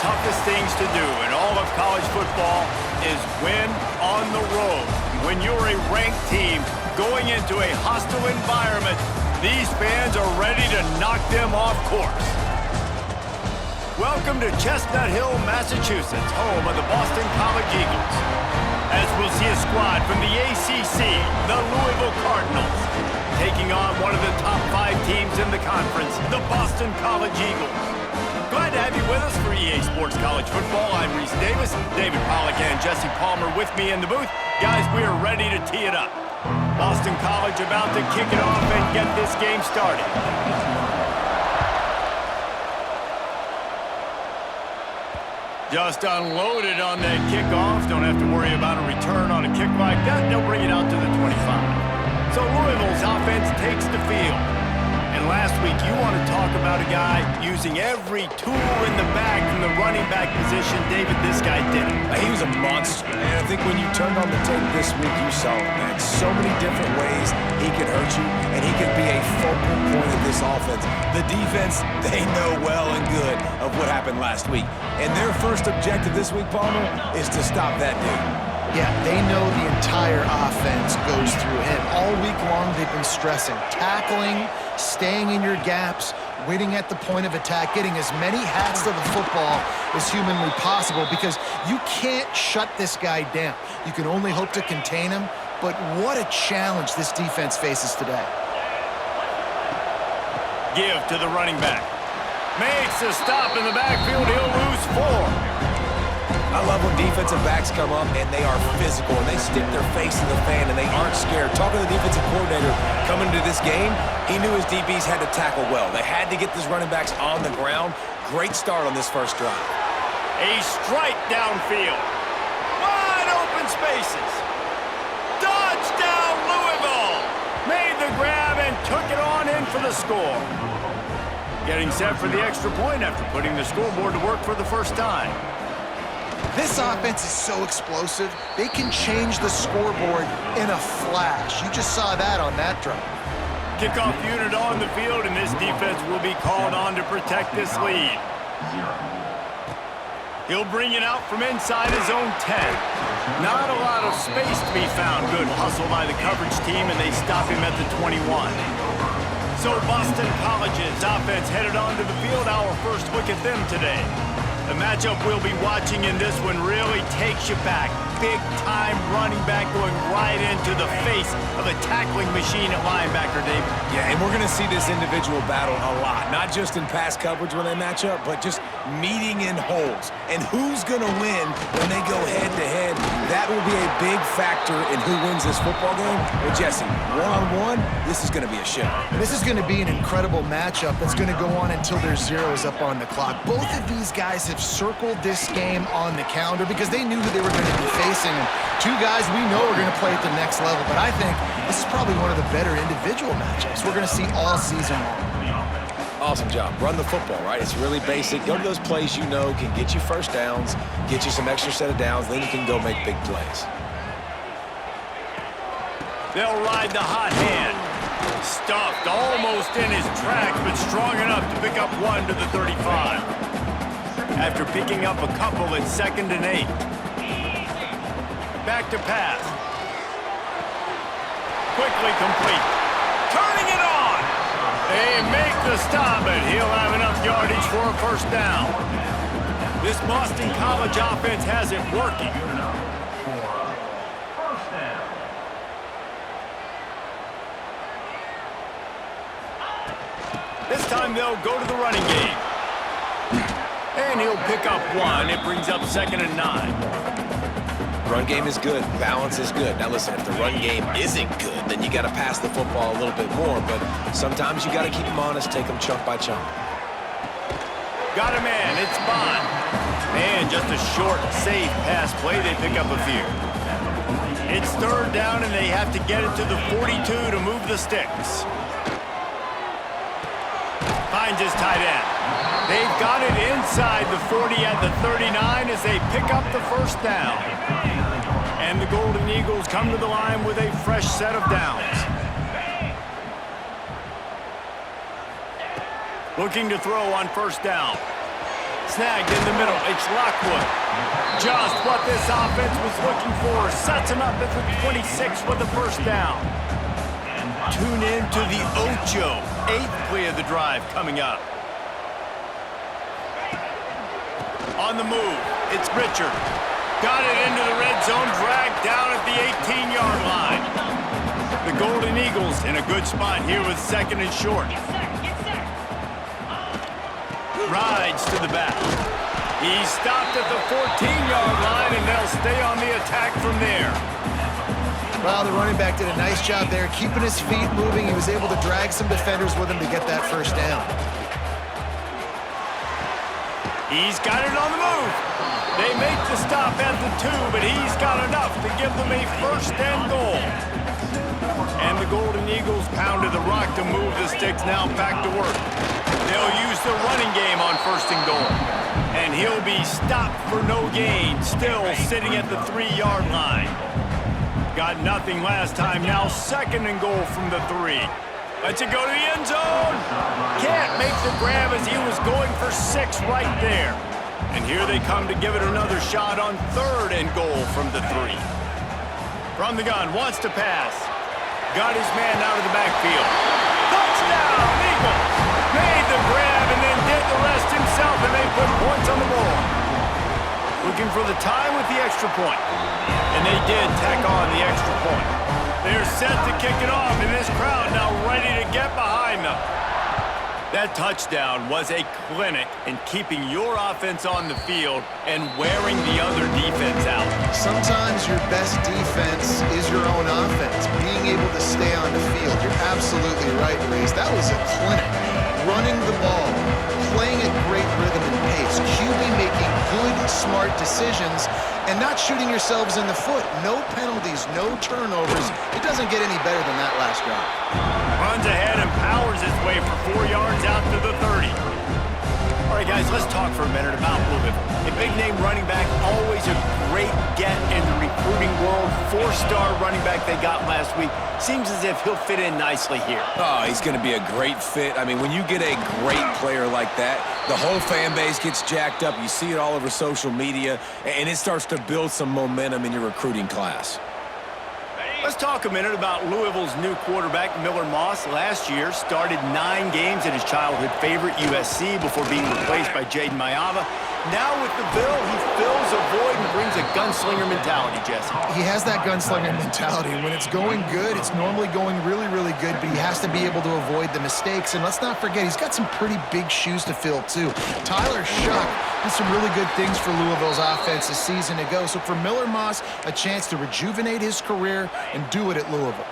toughest things to do in all of college football is win on the road. When you're a ranked team going into a hostile environment, these fans are ready to knock them off course. Welcome to Chestnut Hill, Massachusetts, home of the Boston College Eagles. As we'll see a squad from the ACC, the Louisville Cardinals, taking on one of the top 5 teams in the conference, the Boston College Eagles. Glad to have you with us for EA Sports College Football. I'm Reese Davis, David Pollack and Jesse Palmer with me in the booth. Guys, we are ready to tee it up. Boston College about to kick it off and get this game started. Just unloaded on that kickoff. Don't have to worry about a return on a kick like that. They'll bring it out to the 25. So Louisville's offense takes the field. And last week, you want to talk about a guy using every tool in the bag from the running back position. David, this guy did it. He was a monster. And I think when you turned on the tape this week, you saw it, man. So many different ways he could hurt you, and he could be a focal point of this offense. The defense, they know well and good of what happened last week. And their first objective this week, Palmer, is to stop that dude. Yeah, they know the entire offense goes through him. All week long, they've been stressing tackling, staying in your gaps, waiting at the point of attack, getting as many hats to the football as humanly possible because you can't shut this guy down. You can only hope to contain him, but what a challenge this defense faces today. Give to the running back. Makes a stop in the backfield. He'll lose 4. I love when defensive backs come up and they are physical and they stick their face in the fan and they aren't scared. Talking to the defensive coordinator coming into this game, he knew his DBs had to tackle well. They had to get these running backs on the ground. Great start on this first drive. A strike downfield. Wide open spaces. Touchdown Louisville! Made the grab and took it on in for the score. Getting set for the extra point after putting the scoreboard to work for the first time. This offense is so explosive, they can change the scoreboard in a flash. You just saw that on that drive. Kickoff unit on the field, and this defense will be called on to protect this lead. He'll bring it out from inside his own 10. Not a lot of space to be found. Good hustle by the coverage team, and they stop him at the 21. So Boston College's offense headed onto the field. Our first look at them today. The matchup we'll be watching in this one really takes you back. Big-time running back going right into the face of a tackling machine at linebacker, David. Yeah, and we're going to see this individual battle a lot. Not just in pass coverage when they match up, but just meeting in holes. And who's going to win when they go head-to-head? That will be a big factor in who wins this football game. But, Jesse, one-on-one, this is going to be a show. This is going to be an incredible matchup that's going to go on until there's zeros up on the clock. Both of these guys have circled this game on the calendar because they knew who they were going to be facing. And two guys we know are going to play at the next level. But I think this is probably one of the better individual matchups we're going to see all season long. Awesome job. Run the football, right? It's really basic. Go to those plays you know can get you first downs, get you some extra set of downs, then you can go make big plays. They'll ride the hot hand. Stuffed almost in his tracks, but strong enough to pick up 1 to the 35. After picking up a couple, it's 2nd and 8. Back to pass. Quickly complete. Turning it on. They make the stop, and he'll have enough yardage for a first down. This Boston College offense has it working. This time they'll go to the running game. And he'll pick up 1. It brings up 2nd and 9. Run game is good. Balance is good. Now listen, if the run game isn't good, then you got to pass the football a little bit more. But sometimes you got to keep them honest, take them chunk by chunk. Got a man. It's Bond. And just a short, safe pass play. They pick up a few. It's 3rd down, and they have to get it to the 42 to move the sticks. Finds his tight end. They've got it inside the 40 at the 39 as they pick up the first down. And the Golden Eagles come to the line with a fresh set of downs. Looking to throw on first down. Snagged in the middle. It's Lockwood. Just what this offense was looking for. Sets him up at the 26 with the first down. Tune in to the Ocho. 8th play of the drive coming up. On the move, it's Richard. Got it into the red zone, dragged down at the 18-yard line. The Golden Eagles in a good spot here with 2nd and short. Rides to the back. He stopped at the 14-yard line, and they'll stay on the attack from there. Well, the running back did a nice job there, keeping his feet moving. He was able to drag some defenders with him to get that first down. He's got it on the move. They make the stop at the 2, but he's got enough to give them a 1st and goal. And the Golden Eagles pounded the rock to move the sticks, now back to work. They'll use the running game on 1st and goal. And he'll be stopped for no gain, still sitting at the 3-yard line. Got nothing last time, now 2nd and goal from the 3. Lets it go to the end zone. Can't make the grab as he was going for 6 right there. And here they come to give it another shot on 3rd and goal from the 3. From the gun, wants to pass. Got his man out of the backfield. Touchdown, Eagles! Made the grab and then did the rest himself, and they put points on the board. Looking for the tie with the extra point. And they did tack on the extra point. They're set to kick it off, and this crowd now ready to get behind them. That touchdown was a clinic in keeping your offense on the field and wearing the other defense out. Sometimes your best defense is your own offense, being able to stay on the field. You're absolutely right, Reese. That was a clinic. Running the ball, playing at great rhythm and pace, QB making good, smart decisions, and not shooting yourselves in the foot. No penalties, no turnovers. It doesn't get any better than that last drive. Runs ahead and powers his way for 4 yards out to the 30. All right, guys, let's talk for a minute about Louisville. A big-name running back, always a great get in the recruiting world. 4-star running back they got last week. Seems as if he'll fit in nicely here. Oh, he's going to be a great fit. I mean, when you get a great player like that, the whole fan base gets jacked up. You see it all over social media, and it starts to build some momentum in your recruiting class. Let's talk a minute about Louisville's new quarterback, Miller Moss. Last year, started 9 games at his childhood favorite, USC, before being replaced by Jaden Mayava. Now with the Ville, he fills a void and brings a gunslinger mentality, Jesse. He has that gunslinger mentality. When it's going good, it's normally going really, really good, but he has to be able to avoid the mistakes. And let's not forget, he's got some pretty big shoes to fill, too. Tyler Shuck did some really good things for Louisville's offense a season ago. So for Miller Moss, a chance to rejuvenate his career and do it at Louisville.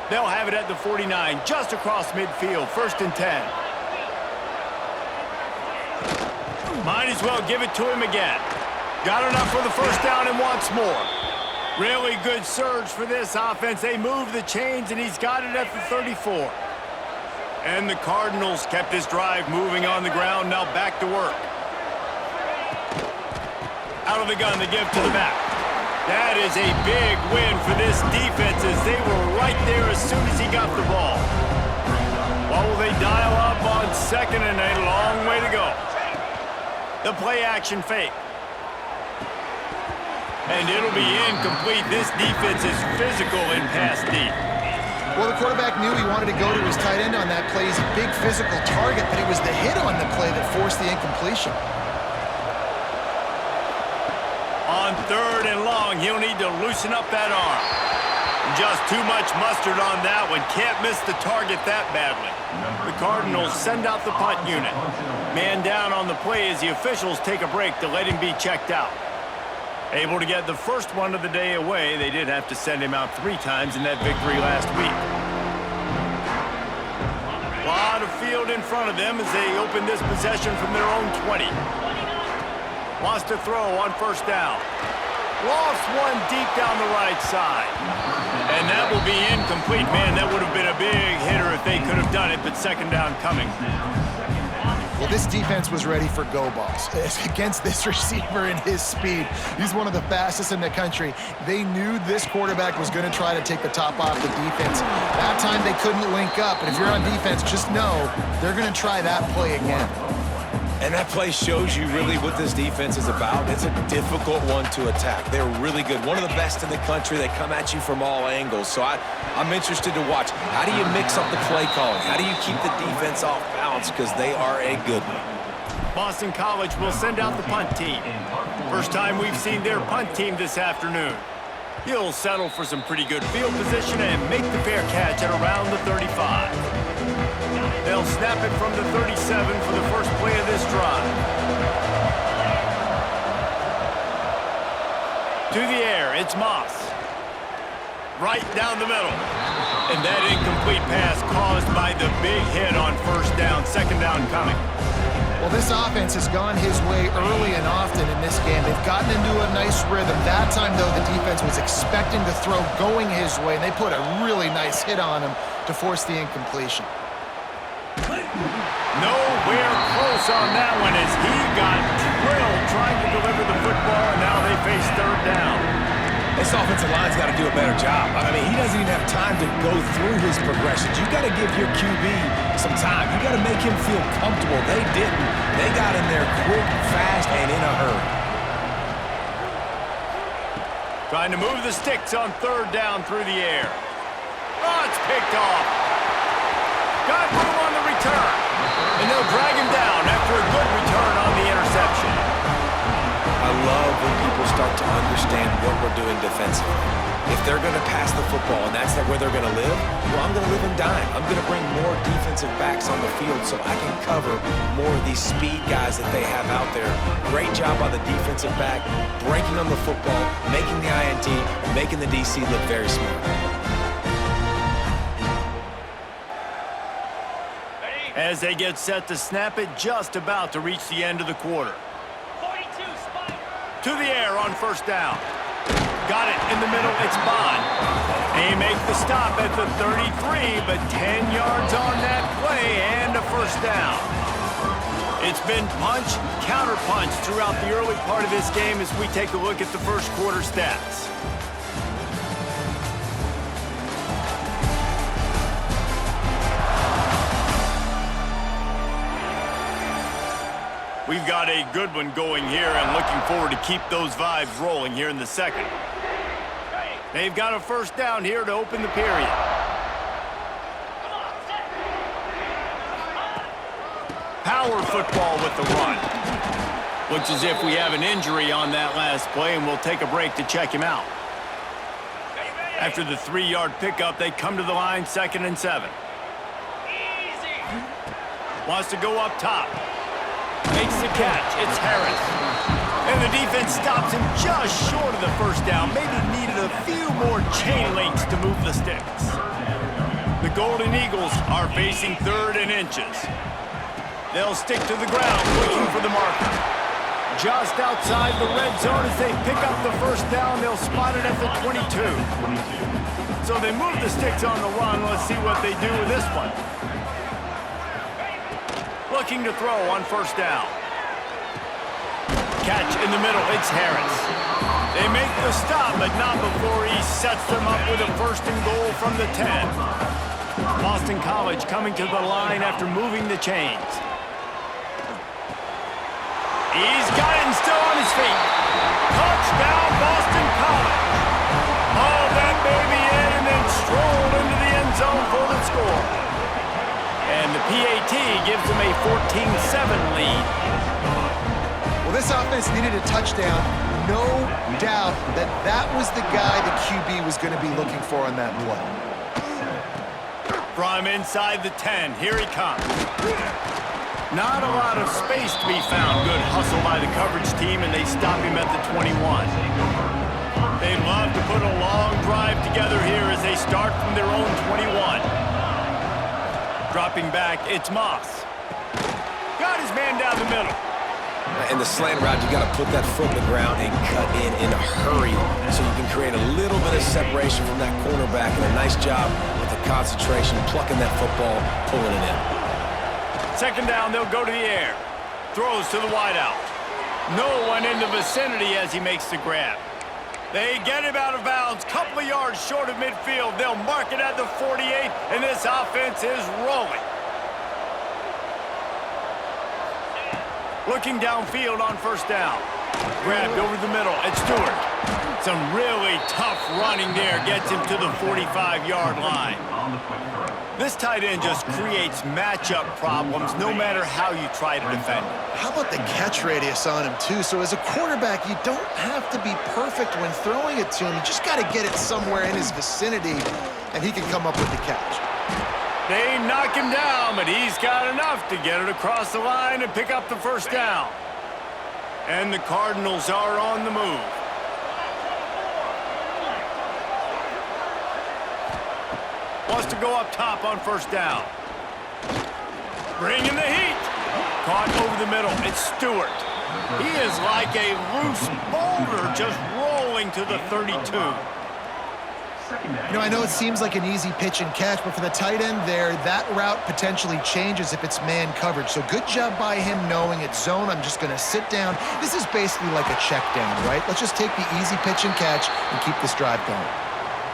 They'll have it at the 49, just across midfield, 1st and 10. Might as well give it to him again. Got enough for the first down and wants more. Really good surge for this offense. They move the chains, and he's got it at the 34. And the Cardinals kept this drive moving on the ground. Now back to work. Out of the gun, they give to the back. That is a big win for this defense as they were right there as soon as he got the ball. What will they dial up on 2nd and a long way to go? The play action fake. And it'll be incomplete. This defense is physical in pass deep. Well, the quarterback knew he wanted to go to his tight end on that play. He's a big physical target, but it was the hit on the play that forced the incompletion. On 3rd and long, he'll need to loosen up that arm. Just too much mustard on that one. Can't miss the target that badly. The Cardinals send out the punt unit. Man down on the play as the officials take a break to let him be checked out. Able to get the first one of the day away. They did have to send him out 3 times in that victory last week. A lot of field in front of them as they open this possession from their own 20. Wants to throw on 1st down. Lost one deep down the right side. And that will be incomplete. Man, that would have been a big hitter if they could have done it, but 2nd down coming. Well, this defense was ready for go balls. Against this receiver and his speed, he's one of the fastest in the country. They knew this quarterback was going to try to take the top off the defense. That time they couldn't link up, and if you're on defense, just know they're going to try that play again. And that play shows you really what this defense is about. It's a difficult one to attack. They're really good. One of the best in the country. They come at you from all angles. So I'm interested to watch. How do you mix up the play calling? How do you keep the defense off balance? Because they are a good one. Boston College will send out the punt team. First time we've seen their punt team this afternoon. He'll settle for some pretty good field position and make the fair catch at around the 35. They'll snap it from the 37 for the first play of this drive. To the air, it's Moss. Right down the middle. And that incomplete pass caused by the big hit on first down, second down coming. Well, this offense has gone his way early and often in this game. They've gotten into a nice rhythm. That time, though, the defense was expecting to throw going his way, and they put a really nice hit on him to force the incompletion. Nowhere close on that one as he got drilled trying to deliver the football, and now they face third down. This offensive line's got to do a better job. I mean, he doesn't even have time to go through his progressions. You got to give your QB some time. You got to make him feel comfortable. They didn't. They got in there quick, fast, and in a hurry. Trying to move the sticks on third down through the air. Oh, it's picked off. Got room on the return. And they'll drag him down after a good return on the interception. I love when people start to understand what we're doing defensively. If they're going to pass the football and that's where they're going to live, well, I'm going to live and dime. I'm going to bring more defensive backs on the field so I can cover more of these speed guys that they have out there. Great job by the defensive back, breaking on the football, making the INT, making the DC look very smart. As they get set to snap it, just about to reach the end of the quarter. To the air on first down. Got it in the middle, it's Bond. They make the stop at the 33, but 10 yards on that play and a first down. It's been punch, counter punch throughout the early part of this game as we take a look at the first quarter stats. We've got a good one going here and looking forward to keep those vibes rolling here in the second. They've got a first down here to open the period. Power football with the run. Looks as if we have an injury on that last play, and we'll take a break to check him out. After the 3-yard pickup, they come to the line, 2nd and 7. Wants to go up top. Makes the catch. It's Harris. And the defense stops him just short of the first down. Maybe needed a few more chain links to move the sticks. The Golden Eagles are facing 3rd and inches. They'll stick to the ground looking for the marker. Just outside the red zone as they pick up the first down. They'll spot it at the 22. So they move the sticks on the run. Let's see what they do with this one. Looking to throw on first down. Catch in the middle, it's Harris. They make the stop, but not before he sets them up with a 1st and goal from the 10. Boston College coming to the line after moving the chains. He's got it and still on his feet. Touchdown, Boston College. Haul that baby in and then stroll into the end zone for the score. And the PAT gives them a 14-7 lead. Well, this offense needed a touchdown. No doubt that that was the guy the QB was going to be looking for on that play. From inside the 10, here he comes. Not a lot of space to be found. Good hustle by the coverage team, and they stop him at the 21. They'd love to put a long drive together here as they start from their own 21. Dropping back, it's Moss. Got his man down the middle. In the slant route, you got to put that foot in the ground and cut in a hurry so you can create a little bit of separation from that cornerback. And a nice job with the concentration, plucking that football, pulling it in. 2nd down, they'll go to the air. Throws to the wideout. No one in the vicinity as he makes the grab. They get him out of bounds, couple of yards short of midfield. They'll mark it at the 48, and this offense is rolling. Looking downfield on first down. Grabbed over the middle. It's Stewart. Some really tough running there gets him to the 45-yard line. This tight end just creates matchup problems no matter how you try to defend him. How about the catch radius on him, too? So as a quarterback, you don't have to be perfect when throwing it to him. You just got to get it somewhere in his vicinity, and he can come up with the catch. They knock him down, but he's got enough to get it across the line and pick up the first down. And the Cardinals are on the move. Wants to go up top on first down. Bringing the heat. Caught over the middle. It's Stewart. He is like a loose boulder just rolling to the 32. You know, I know it seems like an easy pitch and catch, but for the tight end there, that route potentially changes if it's man coverage. So good job by him knowing it's zone. I'm just going to sit down. This is basically like a check down, right? Let's just take the easy pitch and catch and keep this drive going.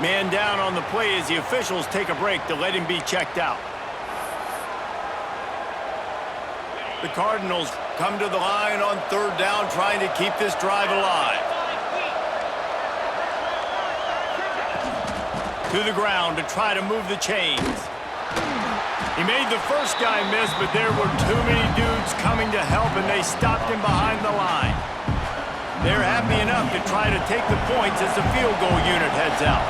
Man down on the play as the officials take a break to let him be checked out. The Cardinals come to the line on third down, trying to keep this drive alive. To the ground to try to move the chains. He made the first guy miss, but there were too many dudes coming to help, and they stopped him behind the line. They're happy enough to try to take the points as the field goal unit heads out.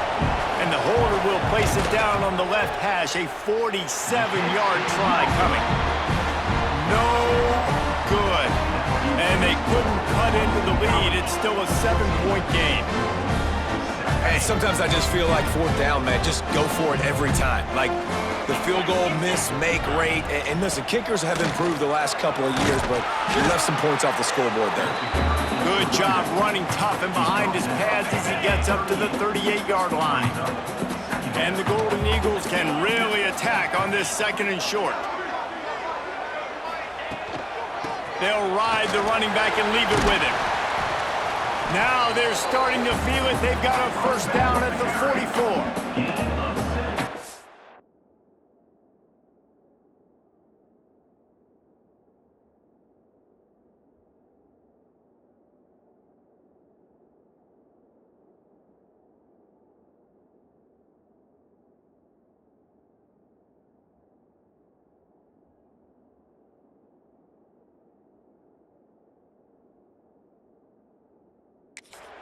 And the holder will place it down on the left hash, a 47-yard try coming. No good. And they couldn't cut into the lead. It's still a 7-point game. Hey, sometimes I just feel like fourth down, man. Just go for it every time. Like the field goal miss-make rate. And listen, kickers have improved the last couple of years, but he left some points off the scoreboard there. Good job running tough and behind his pads as he gets up to the 38-yard line. And the Golden Eagles can really attack on this second and short. They'll ride the running back and leave it with him. Now they're starting to feel it. They've got a first down at the 44.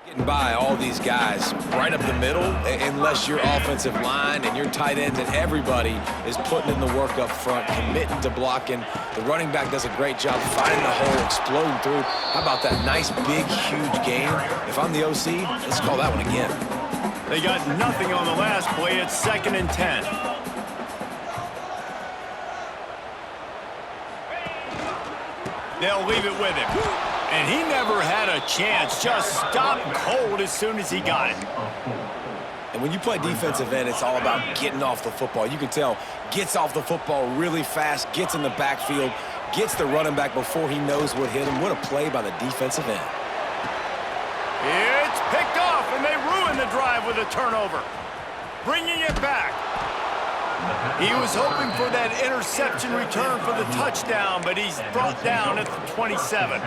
Getting by all these guys right up the middle, unless your offensive line and your tight ends and everybody is putting in the work up front, committing to blocking. The running back does a great job finding the hole, exploding through. How about that nice, big, huge gain? If I'm the OC, let's call that one again. They got nothing on the last play. It's 2nd and 10. They'll leave it with him. And he never had a chance. Just stopped cold as soon as he got it. And when you play defensive end, it's all about getting off the football. You can tell, gets off the football really fast, gets in the backfield, gets the running back before he knows what hit him. What a play by the defensive end. It's picked off, and they ruin the drive with a turnover. Bringing it back. He was hoping for that interception return for the touchdown, but he's brought down at the 27.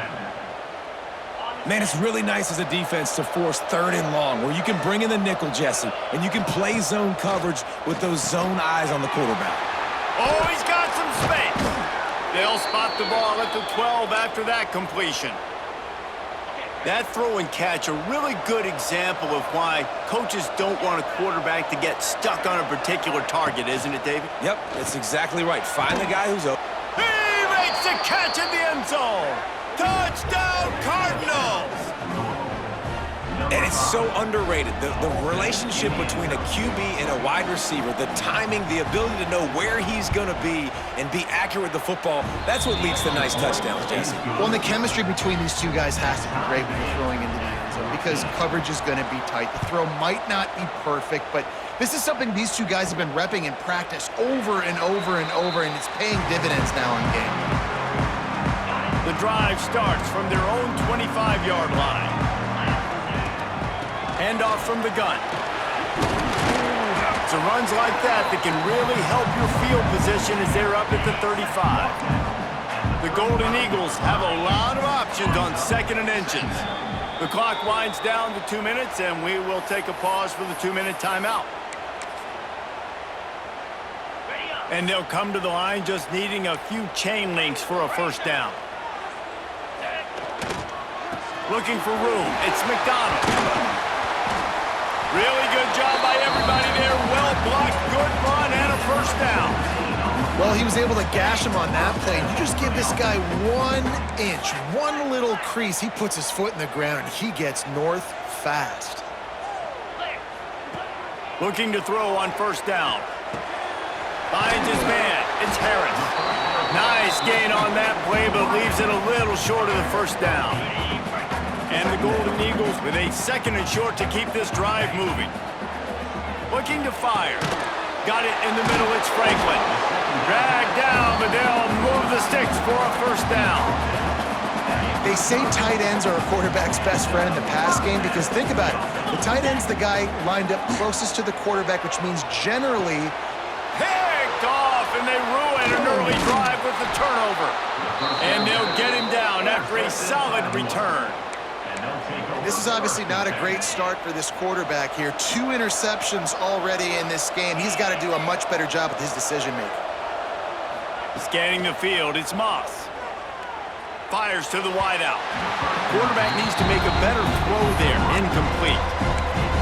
Man, it's really nice as a defense to force 3rd and long, where you can bring in the nickel, Jesse, and you can play zone coverage with those zone eyes on the quarterback. Oh, he's got some space. They'll spot the ball at the 12 after that completion. That throw and catch, a really good example of why coaches don't want a quarterback to get stuck on a particular target, isn't it, David? Yep, that's exactly right. Find the guy who's open. He makes the catch in the end zone. Touchdown, Cardinals! And it's so underrated. The relationship between a QB and a wide receiver, the timing, the ability to know where he's going to be and be accurate with the football, that's what leads to nice touchdowns, Jesse. Well, and the chemistry between these two guys has to be great when you're throwing into the end zone because coverage is going to be tight. The throw might not be perfect, but this is something these two guys have been repping in practice over and over and over, and it's paying dividends now in game. The drive starts from their own 25-yard line. Handoff from the gun. It's runs like that that can really help your field position as they're up at the 35. The Golden Eagles have a lot of options on 2nd and inches. The clock winds down to 2 minutes, and we will take a pause for the 2-minute timeout. And they'll come to the line just needing a few chain links for a first down. Looking for room. It's McDonald. Really good job by everybody there. Well blocked, good run, and a first down. Well, he was able to gash him on that play. You just give this guy 1 inch, one little crease. He puts his foot in the ground, and he gets north fast. Looking to throw on first down. Finds his man. It's Harris. Nice gain on that play, but leaves it a little short of the first down. And the Golden Eagles with a 2nd and short to keep this drive moving. Looking to fire. Got it in the middle. It's Franklin. Dragged down, but they'll move the sticks for a first down. They say tight ends are a quarterback's best friend in the pass game because think about it. The tight end's the guy lined up closest to the quarterback, which means generally picked off, and they ruin an early drive with the turnover. And they'll get him down after a solid return. This is obviously not a great start for this quarterback here. 2 interceptions already in this game. He's got to do a much better job with his decision-making. Scanning the field, it's Moss. Fires to the wideout. Quarterback needs to make a better throw there. Incomplete.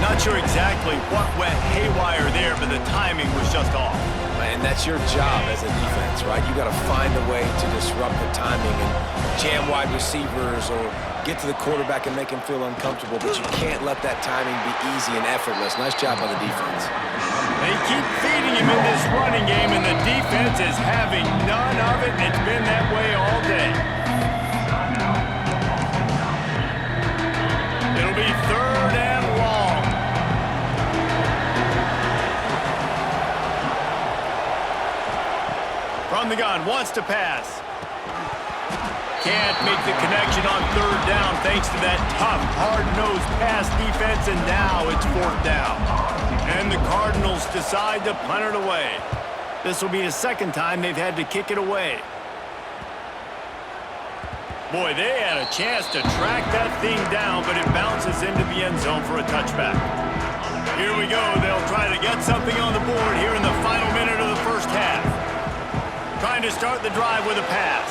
Not sure exactly what went haywire there, but the timing was just off. And that's your job as a defense, right? You got to find a way to disrupt the timing and jam wide receivers or get to the quarterback and make him feel uncomfortable, but you can't let that timing be easy and effortless. Nice job by the defense. They keep feeding him in this running game, and the defense is having none of it. It's been that way all day. It'll be 3rd and long. From the gun, wants to pass. Can't make the connection on 3rd down thanks to that tough, hard-nosed pass defense, and now it's 4th down. And the Cardinals decide to punt it away. This will be the 2nd time they've had to kick it away. Boy, they had a chance to track that thing down, but it bounces into the end zone for a touchback. Here we go. They'll try to get something on the board here in the final minute of the first half. Trying to start the drive with a pass.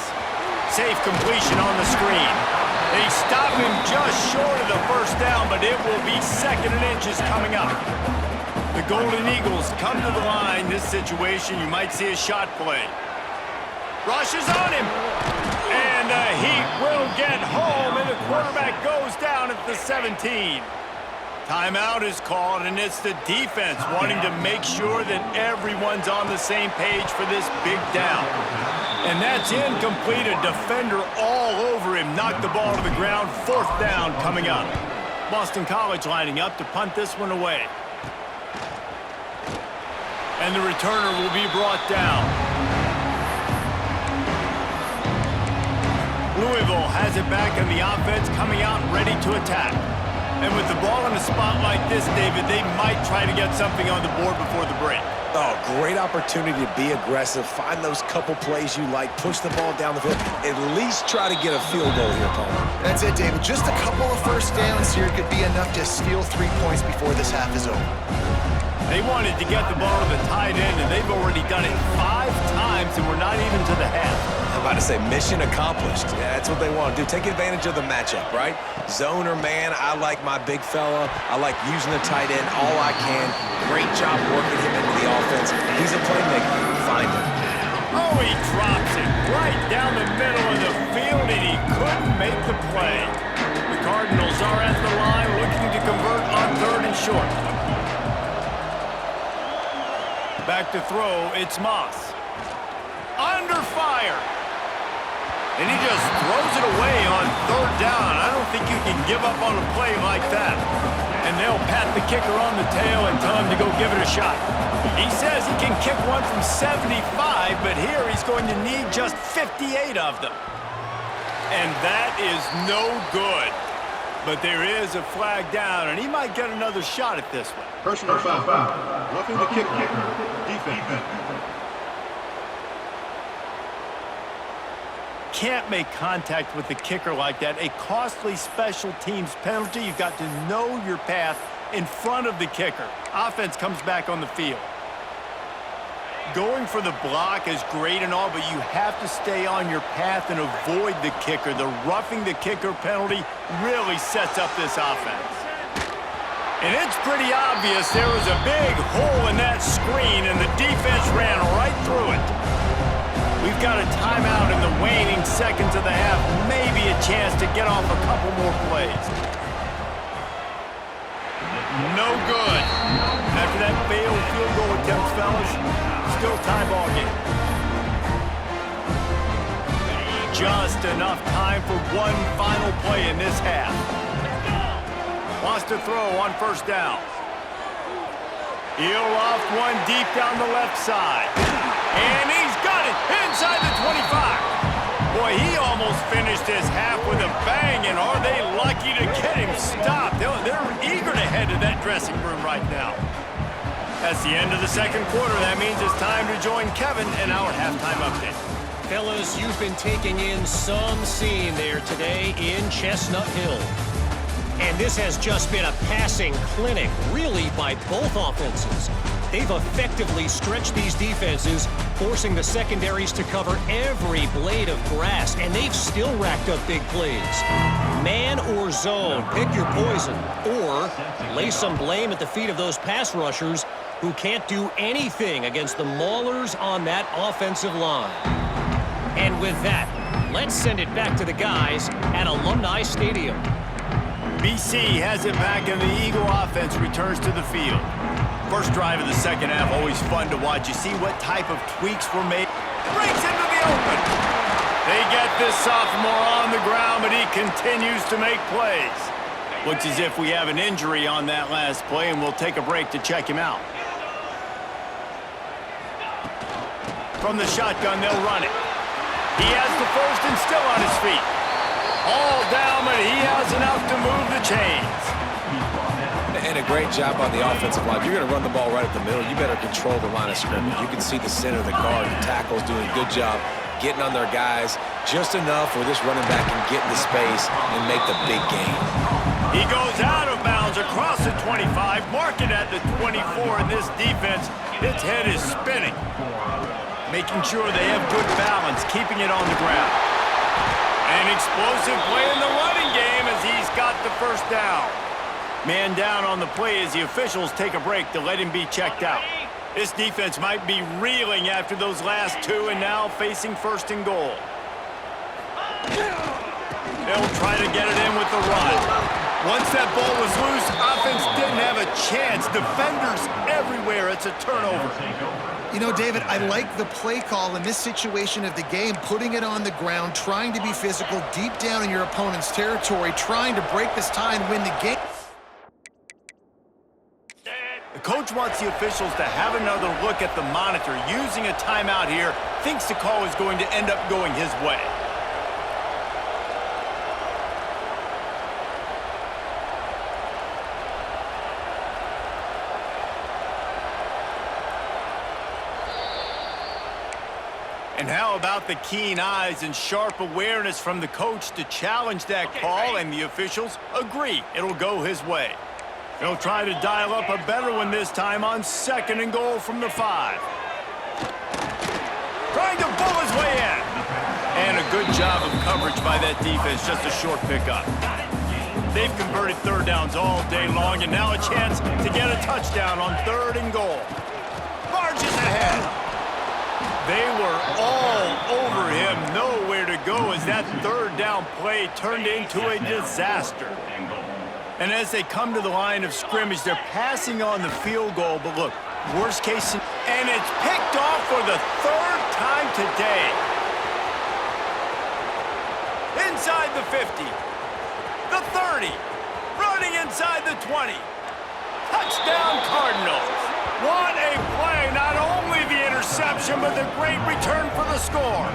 Safe completion on the screen. They stop him just short of the first down, but it will be 2nd and inches coming up. The Golden Eagles come to the line. This situation, you might see a shot play. Rushes on him. And the Heat will get home, and the quarterback goes down at the 17. Timeout is called, and it's the defense wanting to make sure that everyone's on the same page for this big down. And that's incomplete. A defender all over him. Knocked the ball to the ground. 4th down coming up. Boston College lining up to punt this one away. And the returner will be brought down. Louisville has it back in the offense, coming out ready to attack. And with the ball in a spot like this, David, they might try to get something on the board before the break. Oh, great opportunity to be aggressive. Find those couple plays you like. Push the ball down the field. At least try to get a field goal here, Palmer. That's it, David. Just a couple of first downs here could be enough to steal 3 points before this half is over. They wanted to get the ball to the tight end, and they've already done it 5 times, and we're not even to the half. I'm about to say mission accomplished. Yeah, that's what they want to do. Take advantage of the matchup, right? Zone or man, I like my big fella. I like using the tight end all I can. Great job working him into the offense. He's a playmaker. Find him. Oh, he drops it right down the middle of the field, and he couldn't make the play. The Cardinals are at the line looking to convert on 3rd and short. Back to throw, it's Moss. Under fire. And he just throws it away on 3rd down. I don't think you can give up on a play like that. And they'll pat the kicker on the tail and tell him to go give it a shot. He says he can kick one from 75, but here he's going to need just 58 of them. And that is no good. But there is a flag down, and he might get another shot at this one. Personal foul. Roughing the kicker. Defense. can't make contact with the kicker like that. A costly special teams penalty. You've got to know your path in front of the kicker. Offense comes back on the field. Going for the block is great and all, but you have to stay on your path and avoid the kicker. The roughing the kicker penalty really sets up this offense. And it's pretty obvious there was a big hole in that screen, and the defense ran right through it. We've got a timeout in the waning seconds of the half, maybe a chance to get off a couple more plays. No good. After that failed field goal attempt, fellas, still tie ball game. Just enough time for one final play in this half. Wants to throw on first down. He'll off one deep down the left side. And he's got it inside the 25. Boy, he almost finished his half with a bang, and are they lucky to get him stopped? They're eager to head to that dressing room right now. That's the end of the second quarter. That means it's time to join Kevin in our halftime update. Fellas, you've been taking in some scene there today in Chestnut Hill. And this has just been a passing clinic, really, by both offenses. They've effectively stretched these defenses, forcing the secondaries to cover every blade of grass, and they've still racked up big plays. Man or zone, pick your poison, or lay some blame at the feet of those pass rushers who can't do anything against the maulers on that offensive line. And with that, let's send it back to the guys at Alumni Stadium. BC has it back, and the Eagle offense returns to the field. First drive of the second half, always fun to watch. You see what type of tweaks were made. Breaks into the open. They get this sophomore on the ground, but he continues to make plays. Looks as if we have an injury on that last play, and we'll take a break to check him out. From the shotgun, they'll run it. He has the first and still on his feet. All down, but he has enough to move the chains. And a great job on the offensive line. You're going to run the ball right at the middle. You better control the line of scrimmage. You can see the center, the guard, the tackles doing a good job getting on their guys just enough where this running back can get into space and make the big game. He goes out of bounds across the 25, mark it at the 24, and this defense, its head is spinning. Making sure they have good balance, keeping it on the ground. An explosive play in the running game as he's got the first down. Man down on the play as the officials take a break to let him be checked out. This defense might be reeling after those last two and now facing first and goal. They'll try to get it in with the run. Once that ball was loose, offense didn't have a chance. Defenders everywhere. It's a turnover. You know, David, I like the play call in this situation of the game, putting it on the ground, trying to be physical deep down in your opponent's territory, trying to break this tie and win the game. The coach wants the officials to have another look at the monitor. Using a timeout here, thinks the call is going to end up going his way. And how about the keen eyes and sharp awareness from the coach to challenge that call, and the officials agree it'll go his way. He'll try to dial up a better one this time on second and goal from the 5. Trying to bull his way in. And a good job of coverage by that defense, just a short pickup. They've converted third downs all day long, and now a chance to get a touchdown on third and goal. Barges ahead. They were all over him, nowhere to go as that third down play turned into a disaster. And as they come to the line of scrimmage, they're passing on the field goal, but look, worst case, and it's picked off for the third time today. Inside the 50, the 30, running inside the 20. Touchdown Cardinals. What a play, not only the interception, but the great return for the score.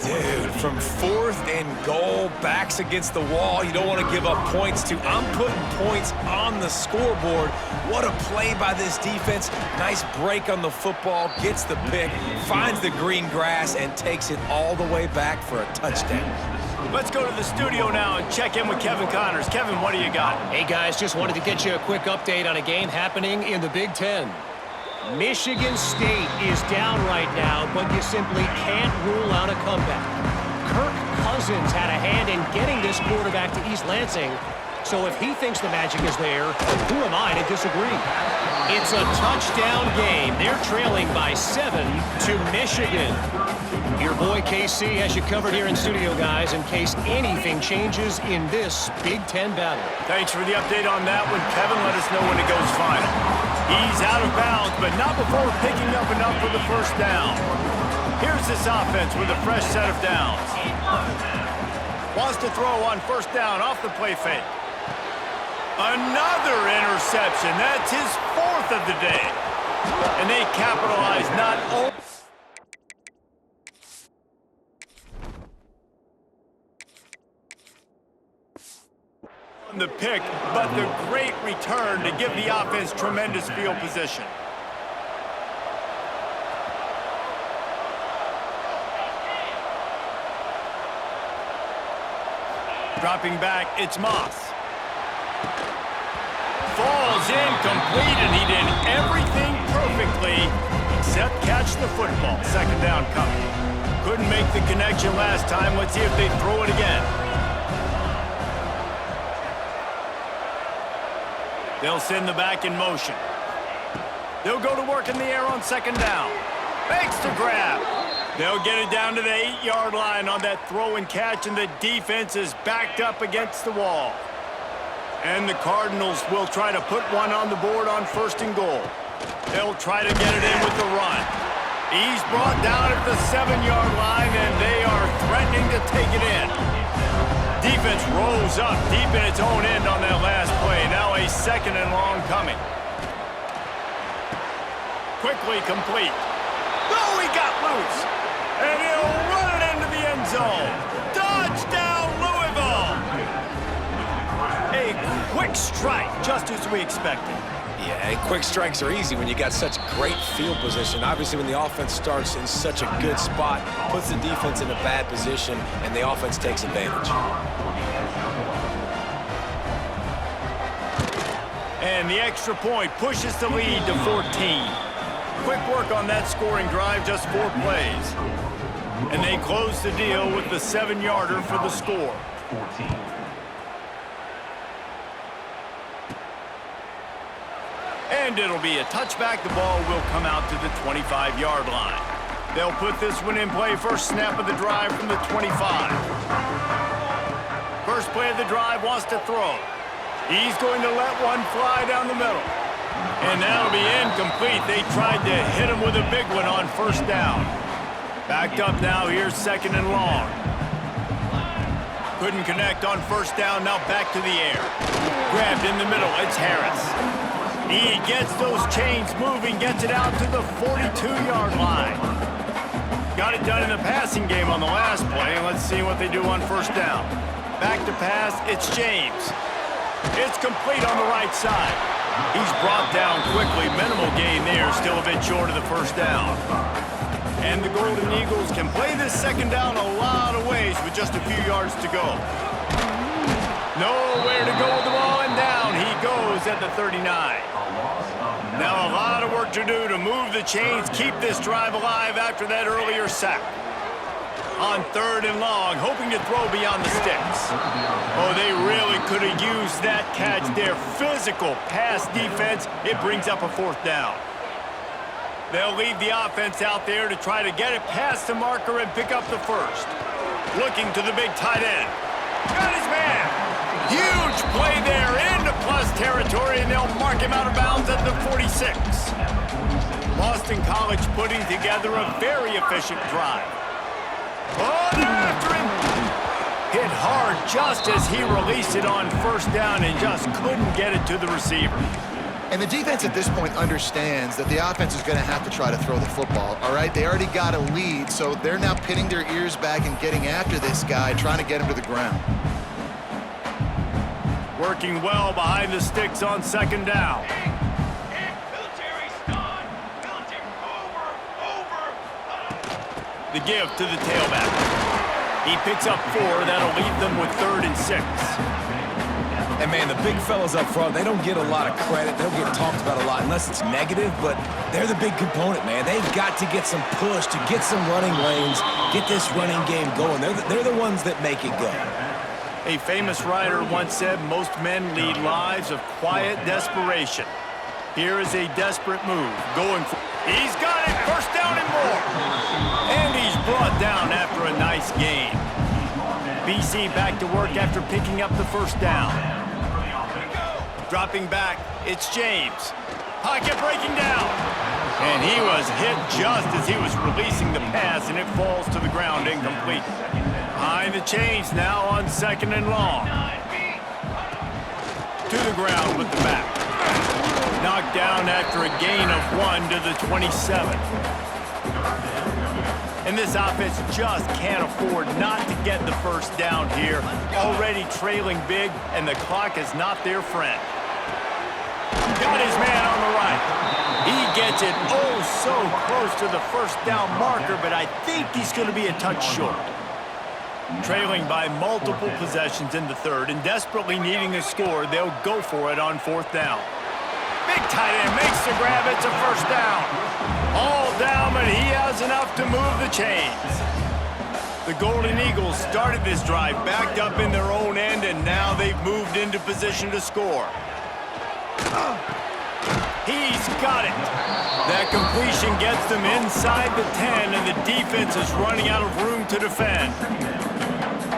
Dude, from 4th and goal, backs against the wall, you don't want to give up points to. I'm putting points on the scoreboard. What a play by this defense. Nice break on the football, gets the pick, finds the green grass, and takes it all the way back for a touchdown. Let's go to the studio now and check in with Kevin Connors. Kevin, what do you got? Hey, guys, just wanted to get you a quick update on a game happening in the Big Ten. Michigan State is down right now, but you simply can't rule out a comeback. Kirk Cousins had a hand in getting this quarterback to East Lansing, so if he thinks the magic is there, who am I to disagree? It's a touchdown game. They're trailing by 7 to Michigan. Your boy KC has you covered here in studio, guys, in case anything changes in this Big Ten battle. Thanks for the update on that one, Kevin. Let us know when it goes final. He's out of bounds, but not before picking up enough for the first down. Here's this offense with a fresh set of downs. Wants to throw on first down off the play fake. Another interception. That's his 4th of the day. And they capitalize not only on the pick, but the great return to give the offense tremendous field position. Dropping back, it's Moss. Falls incomplete, and he did everything perfectly except catch the football. Second down coming. Couldn't make the connection last time. Let's see if they throw it again. They'll send the back in motion. They'll go to work in the air on second down. Makes the grab. They'll get it down to the 8-yard line on that throw and catch, and the defense is backed up against the wall. And the Cardinals will try to put one on the board on first and goal. They'll try to get it in with the run. He's brought down at the 7-yard line, and they are threatening to take it in. Defense rolls up deep in its own end on that last play. Now a second and long coming. Quickly complete. Oh, he got loose. And he'll run it into the end zone. Touchdown, Louisville! A quick strike, just as we expected. Yeah, quick strikes are easy when you got such great field position. Obviously, when the offense starts in such a good spot, puts the defense in a bad position, and the offense takes advantage. And the extra point pushes the lead to 14. Quick work on that scoring drive, just 4 plays. And they close the deal with the 7-yarder for the score. 14. And it'll be a touchback. The ball will come out to the 25-yard line. They'll put this one in play. First snap of the drive from the 25. First play of the drive, wants to throw. He's going to let one fly down the middle. And that'll be incomplete. They tried to hit him with a big one on first down. Backed up now, here's second and long. Couldn't connect on first down, now back to the air. Grabbed in the middle, it's Harris. He gets those chains moving, gets it out to the 42-yard line. Got it done in the passing game on the last play. Let's see what they do on first down. Back to pass, it's James. It's complete on the right side. He's brought down quickly. Minimal gain there, still a bit short of the first down. And the Golden Eagles can play this second down a lot of ways with just a few yards to go. Nowhere to go with the ball, and down he goes at the 39. Now a lot of work to do to move the chains, keep this drive alive after that earlier sack. On third and long, hoping to throw beyond the sticks. Oh, they really could have used that catch there. Physical pass defense, it brings up a fourth down. They'll leave the offense out there to try to get it past the marker and pick up the first. Looking to the big tight end. Got his man. Huge play there into plus territory, and they'll mark him out of bounds at the 46. Boston College putting together a very efficient drive. Oh, they're after him. Hit hard just as he released it on first down and just couldn't get it to the receiver. And the defense at this point understands that the offense is going to have to try to throw the football, all right? They already got a lead, so they're now pinning their ears back and getting after this guy, trying to get him to the ground. Working well behind the sticks on second down. The give to the tailback. He picks up 4. That'll leave them with 3rd and 6. And, man, the big fellas up front, they don't get a lot of credit. They don't get talked about a lot unless it's negative, but they're the big component, man. They've got to get some push to get some running lanes, get this running game going. They're the ones that make it go. A famous writer once said, most men lead lives of quiet desperation. Here is a desperate move. Going for... He's got it! First down and more! And he's brought down after a nice gain. BC back to work after picking up the first down. Dropping back, it's James. Pocket breaking down. And he was hit just as he was releasing the pass, and it falls to the ground incomplete. Behind the chains now on 2nd and long. To the ground with the back. Knocked down after a gain of 1 to the 27. And this offense just can't afford not to get the first down here. Already trailing big, and the clock is not their friend. Got his man on the right. He gets it oh so close to the first down marker, but I think he's going to be a touch short. Trailing by multiple possessions in the 3rd and desperately needing a score, they'll go for it on 4th down. Big tight end makes the grab. It's a first down. All down, but he has enough to move the chains. The Golden Eagles started this drive backed up in their own end, and now they've moved into position to score. He's got it. That completion gets them inside the 10, and the defense is running out of room to defend.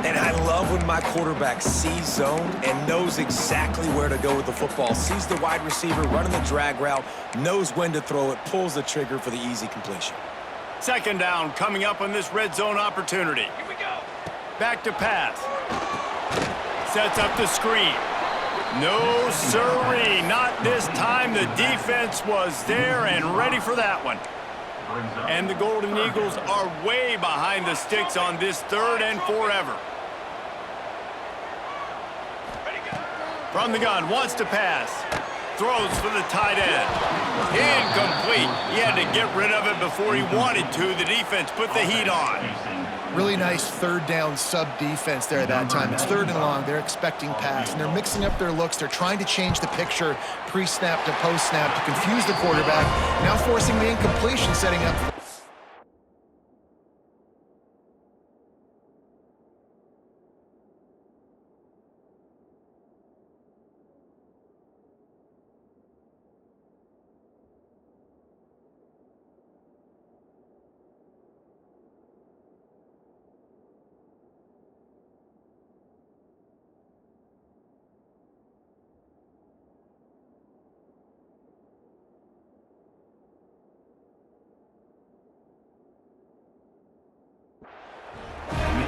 And I love when my quarterback sees zone and knows exactly where to go with the football. Sees the wide receiver running the drag route, knows when to throw it, pulls the trigger for the easy completion. 2nd down coming up on this red zone opportunity. Here we go. Back to pass. Sets up the screen. No sirree, not this time. The defense was there and ready for that one. And the Golden Eagles are way behind the sticks on this 3rd and forever. From the gun, wants to pass. Throws for the tight end. Incomplete. He had to get rid of it before he wanted to. The defense put the heat on. Really nice 3rd down sub-defense there at that time. It's 3rd and long. They're expecting pass, and they're mixing up their looks. They're trying to change the picture pre-snap to post-snap to confuse the quarterback, now forcing the incompletion, setting up...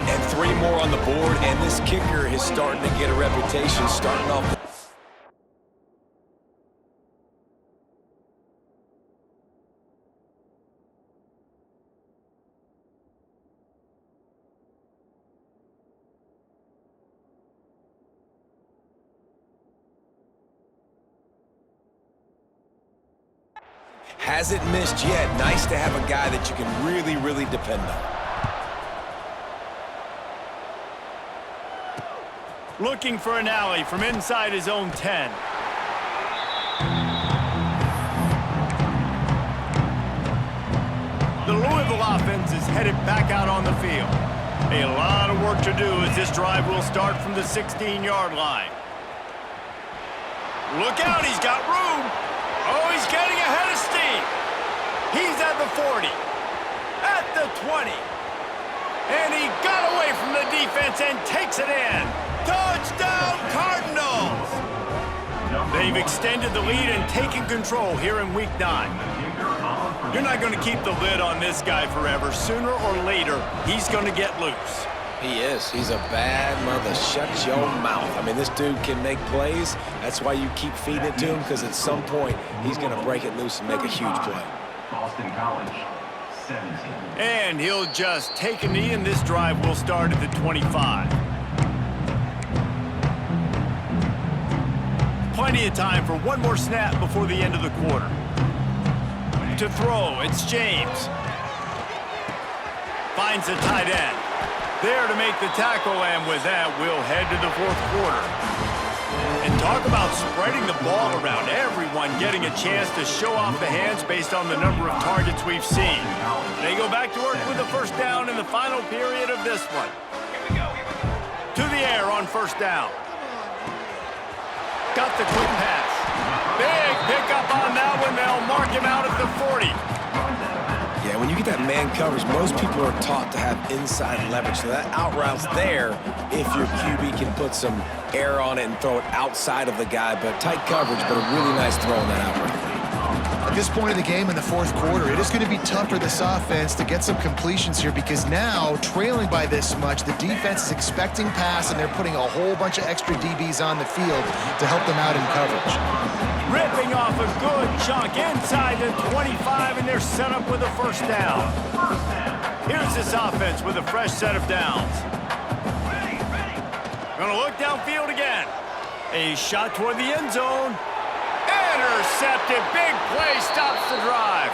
And 3 more on the board, and this kicker is starting to get a reputation, starting off. Hasn't missed yet. Nice to have a guy that you can really, really depend on. Looking for an alley from inside his own 10. The Louisville offense is headed back out on the field. A lot of work to do as this drive will start from the 16-yard line. Look out, he's got room. Oh, he's getting ahead of steam. He's at the 40, at the 20. And he got away from the defense and takes it in. Touchdown, Cardinals! They've extended the lead and taken control here in Week 9. You're not going to keep the lid on this guy forever. Sooner or later, he's going to get loose. He is. He's a bad mother. Shut your mouth. I mean, this dude can make plays. That's why you keep feeding it to him, because at some point, he's going to break it loose and make a huge play. Boston College, 17. And he'll just take a knee, and this drive will start at the 25. Plenty of time for one more snap before the end of the quarter. To throw, it's James. Finds the tight end. There to make the tackle, and with that, we'll head to the fourth quarter. And talk about spreading the ball around. Everyone getting a chance to show off the hands based on the number of targets we've seen. They go back to work with the first down in the final period of this one. To the air on first down. Got the quick pass. Big pickup on that one. They'll mark him out at the 40. Yeah, when you get that man coverage, most people are taught to have inside leverage. So that out route's there if your QB can put some air on it and throw it outside of the guy. But tight coverage, but a really nice throw on that out route. At this point of the game in the fourth quarter, it is going to be tough for this offense to get some completions here because now, trailing by this much, the defense is expecting pass, and they're putting a whole bunch of extra DBs on the field to help them out in coverage. Ripping off a good chunk inside the 25, and they're set up with a first down. Here's this offense with a fresh set of downs. Gonna look downfield again. A shot toward the end zone. Intercepted. Big play. Stops the drive.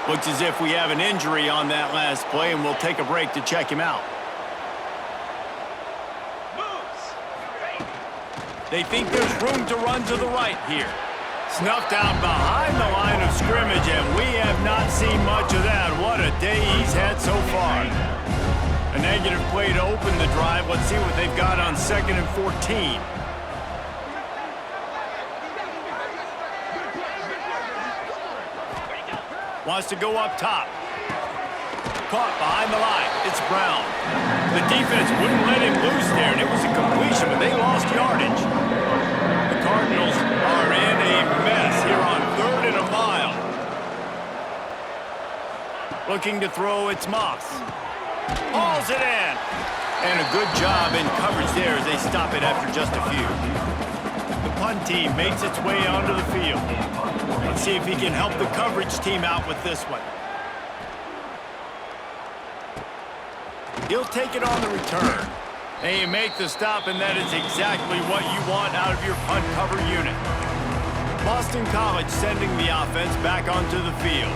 Looks as if we have an injury on that last play, and we'll take a break to check him out. They think there's room to run to the right here. Snuffed out behind the line of scrimmage, and we have not seen much of that. What a day he's had so far. A negative play to open the drive. Let's see what they've got on 2nd and 14. Wants to go up top. Caught behind the line. It's Brown. The defense wouldn't let him loose there, and it was a completion, but they lost yardage. The Cardinals are in a mess here on 3rd and a mile. Looking to throw, it's Moss. Hauls it in. And a good job in coverage there as they stop it after just a few. The punt team makes its way onto the field. Let's see if he can help the coverage team out with this one. He'll take it on the return. And you make the stop, and that is exactly what you want out of your punt cover unit. Boston College sending the offense back onto the field.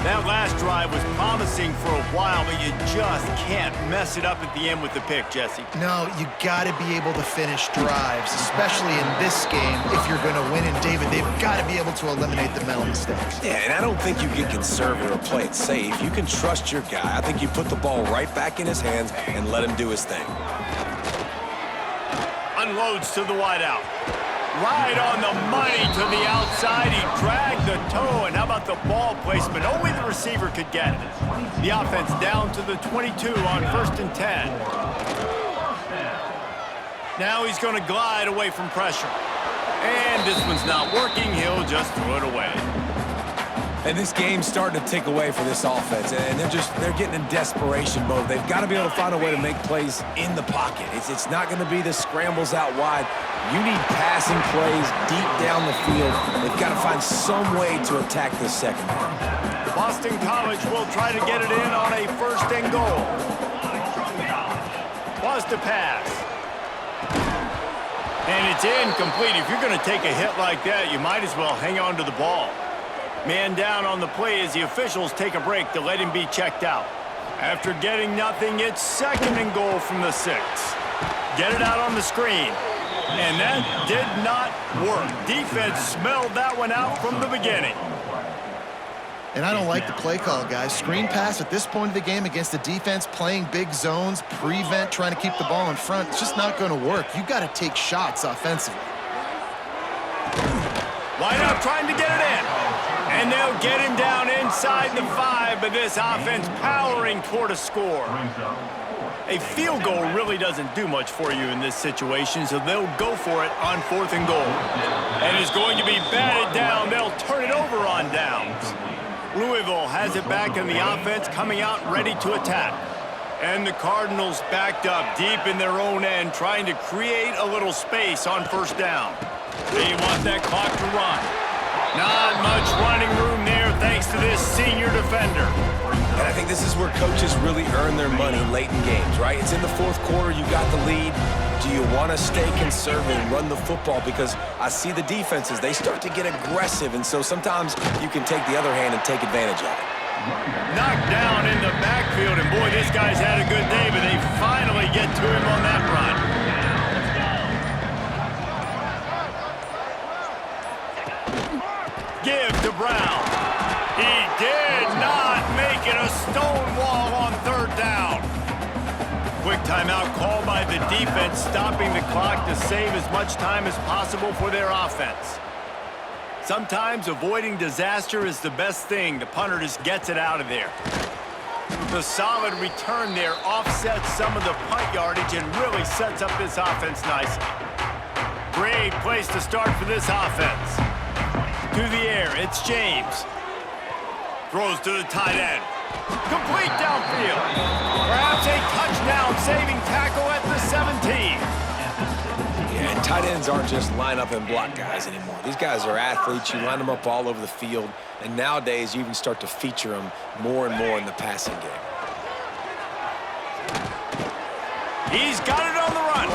That last drive was promising for a while, but you just can't mess it up at the end with the pick, Jesse. No, you got to be able to finish drives, especially in this game. If you're going to win, and David, they've got to be able to eliminate the mental mistakes. Yeah, and I don't think you get conservative or play it safe. You can trust your guy. I think you put the ball right back in his hands and let him do his thing. Unloads to the wideout. Right on the money to the outside. He dragged the toe, and how about the ball placement? Only the receiver could get it. The offense down to the 22 on 1st and 10. Now he's going to glide away from pressure. And this one's not working. He'll just throw it away. And this game's starting to tick away for this offense, and they're getting in desperation mode. They've got to be able to find a way to make plays in the pocket. It's not going to be the scrambles out wide. You need passing plays deep down the field. They've got to find some way to attack this secondary. Boston College will try to get it in on a 1st and goal. Was to pass. And it's incomplete. If you're going to take a hit like that, you might as well hang on to the ball. Man down on the play as the officials take a break to let him be checked out. After getting nothing, it's 2nd and goal from the 6. Get it out on the screen. And that did not work. Defense smelled that one out from the beginning. And I don't like the play call, guys. Screen pass at this point of the game against the defense playing big zones, prevent, trying to keep the ball in front. It's just not going to work. You got to take shots offensively. Wide out trying to get it in. And they'll get him down inside the 5, but this offense powering toward a score. A field goal really doesn't do much for you in this situation, so they'll go for it on 4th and goal. And it's going to be batted down. They'll turn it over on downs. Louisville has it back in the offense, coming out ready to attack. And the Cardinals backed up deep in their own end, trying to create a little space on first down. They want that clock to run. Not much running room there thanks to this senior defender. And I think this is where coaches really earn their money late in games, right? It's in the fourth quarter, you got the lead. Do you want to stay conservative and run the football? Because I see the defenses, they start to get aggressive, and so sometimes you can take the other hand and take advantage of it. Knocked down in the backfield, and boy, this guy's had a good day, but they finally get to him on that run. Give to Brown. He did not make it a stone wall on third down. Quick timeout called by the defense, stopping the clock to save as much time as possible for their offense. Sometimes avoiding disaster is the best thing. The punter just gets it out of there. The solid return there offsets some of the punt yardage and really sets up this offense nicely. Great place to start for this offense. To the air, it's James. Throws to the tight end. Complete downfield. Perhaps a touchdown-saving tackle at the 17. Yeah, and tight ends aren't just line up and block guys anymore. These guys are athletes. You line them up all over the field. And nowadays, you even start to feature them more and more in the passing game. He's got it on the run.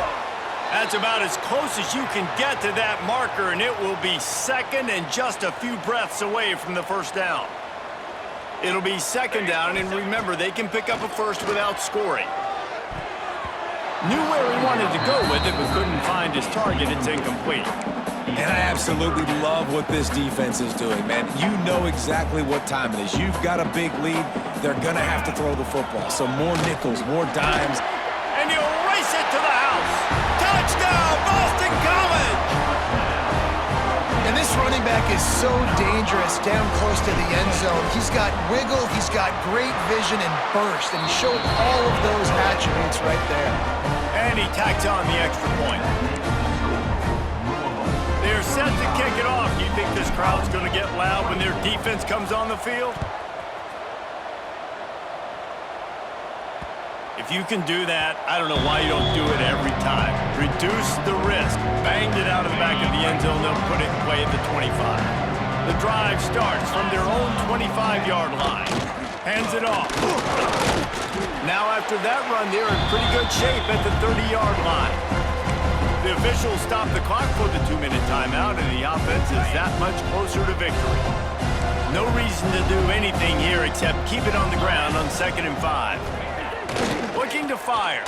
That's about as close as you can get to that marker, and it will be second and just a few breaths away from the first down. It'll be second down, and remember, they can pick up a first without scoring. Knew where he wanted to go with it, but couldn't find his target. It's incomplete. And I absolutely love what this defense is doing, man. You know exactly what time it is. You've got a big lead. They're going to have to throw the football. So more nickels, more dimes. And he'll race it to the house. Touchdown, Boston College! And this running back is so dangerous down close to the end zone. He's got wiggle, he's got great vision and burst, and he showed all of those attributes right there. And he tacks on the extra point. They're set to kick it off. Do you think this crowd's going to get loud when their defense comes on the field? If you can do that, I don't know why you don't do it every time. Reduce the risk. Banged it out of the back of the end zone. They'll put it in play at the 25. The drive starts from their own 25-yard line. Hands it off. Now after that run, they're in pretty good shape at the 30-yard line. The officials stop the clock for the 2-minute timeout, and the offense is that much closer to victory. No reason to do anything here except keep it on the ground on 2nd and 5. Looking to fire.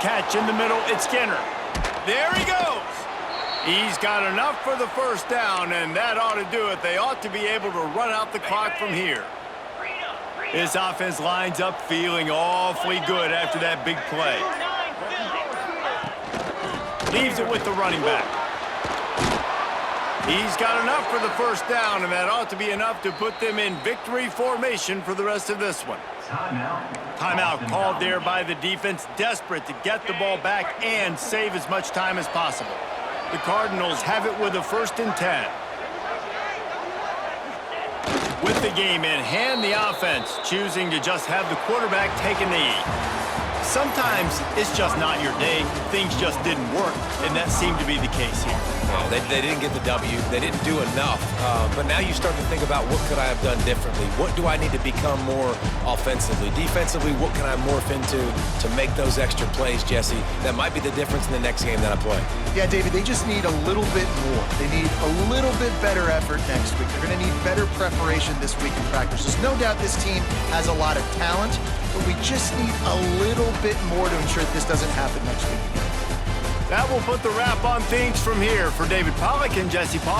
Catch in the middle, it's Skinner. There he goes. He's got enough for the first down, and that ought to do it. They ought to be able to run out the clock from here. This offense lines up feeling awfully good after that big play. Leaves it with the running back. He's got enough for the first down, and that ought to be enough to put them in victory formation for the rest of this one. Timeout called there by the defense, desperate to get the ball back and save as much time as possible. The Cardinals have it with a 1st and 10. With the game in hand, the offense choosing to just have the quarterback take a knee. Sometimes it's just not your day. Things just didn't work, and that seemed to be the case here. No, they didn't get the W. They didn't do enough. But now you start to think about what could I have done differently? What do I need to become more offensively? Defensively, what can I morph into to make those extra plays, Jesse? That might be the difference in the next game that I play. Yeah, David, they just need a little bit more. They need a little bit better effort next week. They're going to need better preparation this week in practice. There's no doubt this team has a lot of talent, but we just need a little bit more to ensure that this doesn't happen next week. That will put the wrap on things from here. For David Pollack and Jesse Paul.